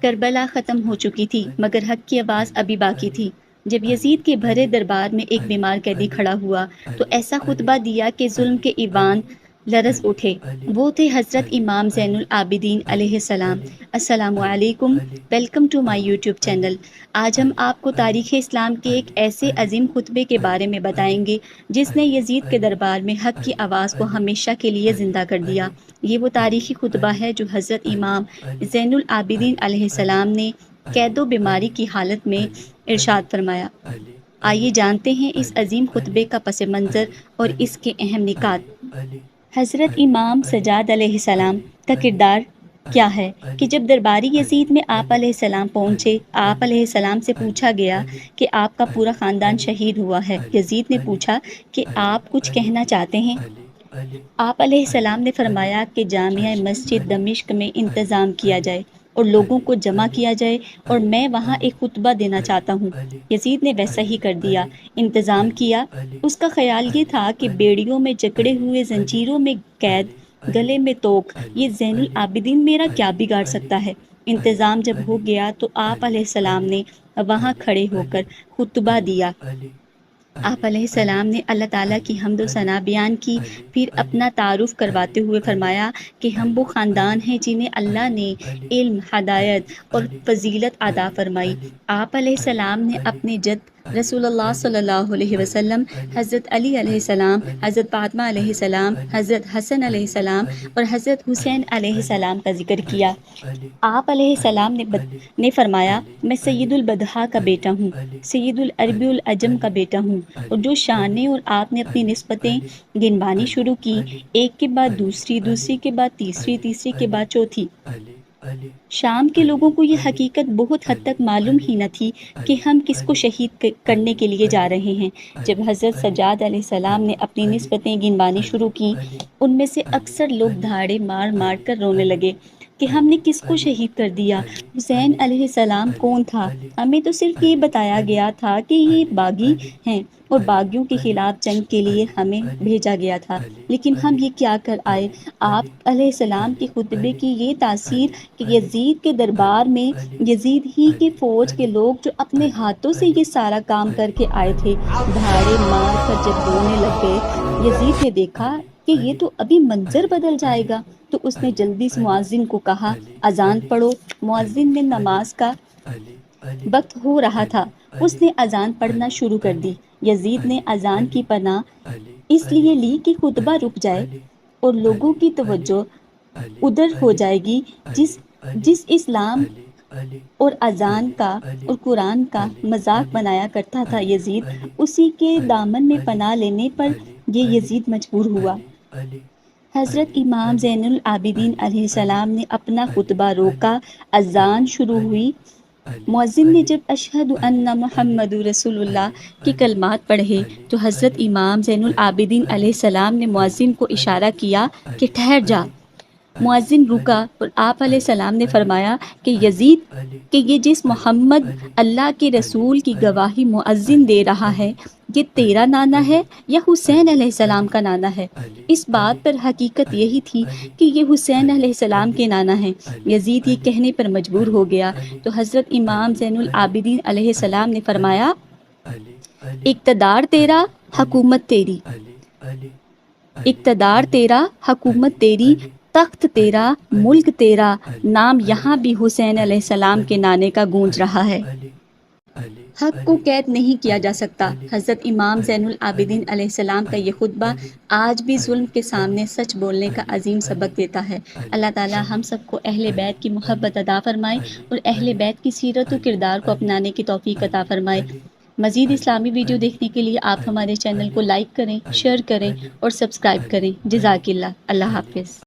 کربلا ختم ہو چکی تھی مگر حق کی آواز ابھی باقی تھی۔ جب یزید کے بھرے دربار میں ایک بیمار قیدی کھڑا ہوا تو ایسا خطبہ دیا کہ ظلم کے ایوان لرز اٹھے۔ وہ تھے حضرت امام زین العابدین علیہ السلام۔ السلام علیکم، welcome to my YouTube channel. آج ہم آپ کو تاریخ اسلام کے ایک ایسے عظیم خطبے کے بارے میں بتائیں گے جس نے یزید کے دربار میں حق کی آواز کو ہمیشہ کے لیے زندہ کر دیا۔ یہ وہ تاریخی خطبہ ہے جو حضرت امام زین العابدین علیہ السلام نے قید و بیماری کی حالت میں ارشاد فرمایا۔ آئیے جانتے ہیں اس عظیم خطبے کا پس منظر اور اس کے اہم نکات۔ حضرت امام سجاد علیہ السلام کا کردار کیا ہے کہ جب درباری یزید میں آپ علیہ السلام پہنچے، آپ علیہ السلام سے پوچھا گیا کہ آپ کا پورا خاندان شہید ہوا ہے۔ یزید نے پوچھا کہ آپ کچھ کہنا چاہتے ہیں؟ آپ علیہ السلام نے فرمایا کہ جامع مسجد دمشق میں انتظام کیا جائے اور لوگوں کو جمع کیا جائے اور میں وہاں ایک خطبہ دینا چاہتا ہوں۔ یزید نے ویسا ہی کر دیا، انتظام کیا۔ اس کا خیال یہ تھا کہ بیڑیوں میں جکڑے ہوئے، زنجیروں میں قید، گلے میں توق، یہ زین العابدین میرا کیا بگاڑ سکتا ہے۔ انتظام جب ہو گیا تو آپ علیہ السلام نے وہاں کھڑے ہو کر خطبہ دیا۔ آپ علیہ السلام نے اللہ تعالیٰ کی حمد و ثنا بیان کی، پھر اپنا تعارف کرواتے ہوئے فرمایا کہ ہم وہ خاندان ہیں جنہیں اللہ نے علم، ہدایت اور فضیلت عطا فرمائی۔ آپ علیہ السلام نے اپنے جد رسول اللہ صلی اللہ علیہ وسلم، حضرت علی علیہ السلام، حضرت فاطمہ علیہ السلام، حضرت حسن علیہ السلام اور حضرت حسین علیہ السلام کا ذکر کیا۔ آپ علیہ السلام نے فرمایا، میں سید البدحاء کا بیٹا ہوں، سید العرب العجم کا بیٹا ہوں، اور جو شانیں اور آپ نے اپنی نسبتیں گنوانی شروع کی، ایک کے بعد دوسری، دوسری کے بعد تیسری، تیسری کے بعد چوتھی۔ شام کے لوگوں کو یہ حقیقت بہت حد تک معلوم ہی نہ تھی کہ ہم کس کو شہید کرنے کے لیے جا رہے ہیں۔ جب حضرت سجاد علیہ السلام نے اپنی نسبتیں گنوانی شروع کی، ان میں سے اکثر لوگ دھاڑے مار مار کر رونے لگے کہ ہم نے کس کو شہید کر دیا۔ حسین علیہ السلام کون تھا؟ ہمیں تو صرف یہ بتایا گیا تھا کہ یہ باغی ہیں اور باغیوں کے خلاف جنگ کے لیے ہمیں بھیجا گیا تھا، لیکن ہم یہ کیا کر آئے۔ آپ علیہ السلام کے خطبے کی یہ تاثیر کہ یزید کے دربار میں یزید ہی کے فوج کے لوگ جو اپنے ہاتھوں سے یہ سارا کام کر کے آئے تھے، دھاڑے مار کر جب رونے لگ گئے، یزید نے دیکھا کہ یہ تو ابھی منظر بدل جائے گا، تو اس نے جلدی سے مؤذن کو کہا، اذان پڑھو۔ مؤذن نے نماز کا وقت ہو رہا تھا، اس نے اذان پڑھنا شروع کر دی۔ یزید نے اذان کی پناہ اس لیے لی کہ خطبہ رک جائے اور لوگوں کی توجہ ادھر ہو جائے گی۔ جس اسلام اور اذان کا اور قرآن کا مذاق بنایا کرتا تھا یزید، اسی کے دامن میں پناہ لینے پر یہ یزید مجبور ہوا۔ حضرت امام زین العابدین علیہ السلام نے اپنا خطبہ روکا، اذان شروع ہوئی۔ مؤذن نے جب اشہد ان محمد رسول اللہ کے کلمات پڑھے تو حضرت امام زین العابدین علیہ السلام نے مؤذن کو اشارہ کیا کہ ٹھہر جا۔ مؤذن رکا اور آپ علیہ السلام نے فرمایا کہ یزید، کہ یہ جس محمد اللہ کے رسول کی گواہی مؤذن دے رہا ہے، یہ تیرا نانا ہے یا حسین علیہ السلام کا نانا ہے؟ اس بات پر حقیقت یہی تھی کہ یہ حسین علیہ السلام کے نانا ہیں۔ یزید یہ کہنے پر مجبور ہو گیا تو حضرت امام زین العابدین علیہ السلام نے فرمایا، اقتدار تیرا، حکومت تیری، اقتدار تیرا، حکومت تیری، تخت تیرا، ملک تیرا، نام یہاں بھی حسین علیہ السلام کے نانے کا گونج رہا ہے۔ حق کو قید نہیں کیا جا سکتا۔ حضرت امام زین العابدین علیہ السلام کا یہ خطبہ آج بھی ظلم کے سامنے سچ بولنے کا عظیم سبق دیتا ہے۔ اللہ تعالی ہم سب کو اہل بیت کی محبت عطا فرمائے اور اہل بیت کی سیرت و کردار کو اپنانے کی توفیق عطا فرمائے۔ مزید اسلامی ویڈیو دیکھنے کے لیے آپ ہمارے چینل کو لائک کریں، شیئر کریں اور سبسکرائب کریں۔ جزاک اللہ۔ اللہ حافظ۔